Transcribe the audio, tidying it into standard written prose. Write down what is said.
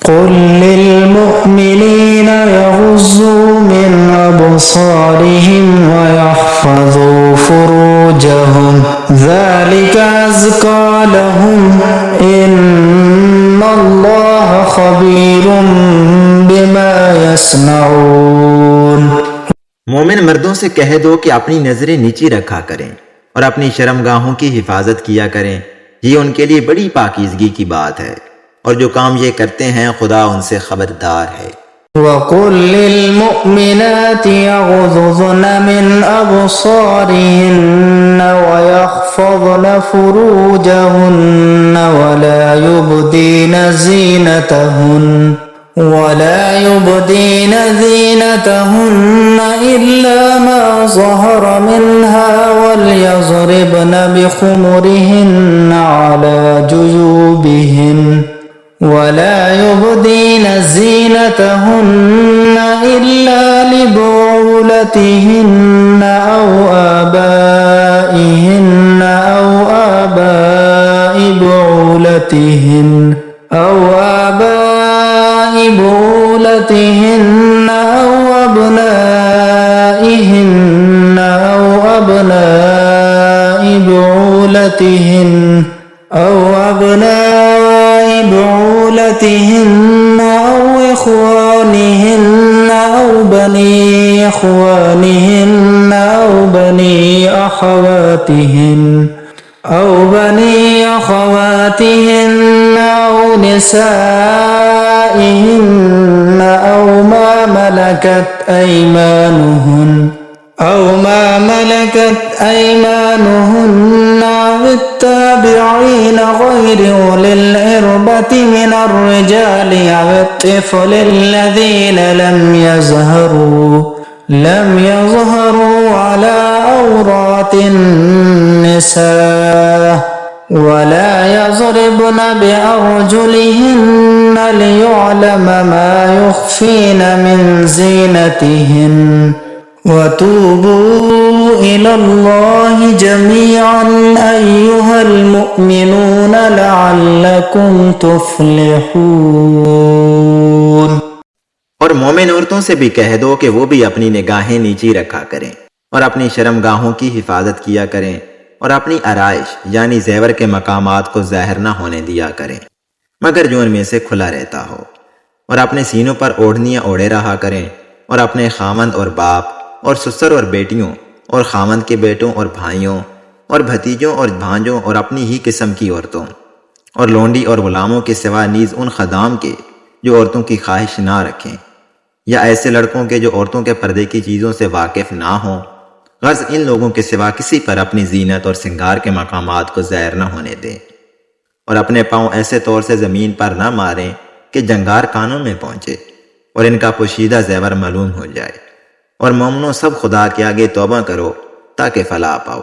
कुल लिलमुअमिनीना यग़ुज़्ज़ू मिन अबसारिहिम व यहफ़ज़ू फ़ुरूजहुम ज़ालिका अज़्का लहुम इन्नल्लाह ख़बीरुम बिमा यस्नऊन। मोमिन मर्दों से कह दो कि अपनी नजरें नीची रखा करें और अपनी शर्मगाहों की हिफाजत किया करें, ये उनके लिए बड़ी पाकीज़गी की बात है, और जो काम ये करते हैं खुदा उनसे खबरदार है। वक़ुल लिलमुअमिनाति यग़ुज़्ज़न मिन अबसारिहिन्न व यहफ़ज़न फ़ुरूजहुन्न वला युबदीन ज़ीनतहुन्न इल्ला मा ज़हर मिन्हा वलयज़रिबन बिख़ुमुरिहिन्न अला जुयूबिहिन्न वला युबदीन ज़ीनतहुन्न इल्ला लिबुउलतिहिन्न औ आबाइहिन्न औ आबाइ बुउलतिहिन्न أو أبنائهن أو أبناء بعولتهن أو إخوانهن أو بني إخوانهن أو بني أخواتهن أو نسائهن أو ما ملكت أيمانهن أو التابعين غير أولي الإربة من الرجال أو الطفل الذين لم يظهروا على عورات النساء ولا يضربن بأرجلهن ليعلم ما يخفين من زينتهن وتوبوا إلى الله جميعا أيها المؤمنون لعلكم تفلحون। और मोमिन औरतों से भी कह दो कि वो भी अपनी निगाहें नीची रखा करें और अपनी शर्मगाहों की हिफाजत किया करें और अपनी आराइश यानी जेवर के मकामात को ज़ाहिर न होने दिया करें मगर जो उनमें से खुला रहता हो, और अपने सीनों पर ओढ़नियाँ ओढ़े रहा करें और अपने खामंद और बाप और ससुर और बेटियों और खामंद के बेटों और भाइयों और भतीजों और भांजों और अपनी ही किस्म की औरतों और लोंडी और गुलामों के सिवा नीज़ उन खदाम के जो औरतों की ख्वाहिश ना रखें, या ऐसे लड़कों के जो औरतों के पर्दे की चीज़ों से वाकिफ़ ना हों, गर्ज इन लोगों के सिवा किसी पर अपनी जीनत और सिंगार के मकामात को ज़ाहिर न होने दें, और अपने पाँव ऐसे तौर से ज़मीन पर न मारें कि जंगार कानों में पहुँचे और इनका पोशीदा ज़ेवर मालूम हो जाए। और मोमिनों सब खुदा के आगे तौबा करो ताकि फलाह पाओ।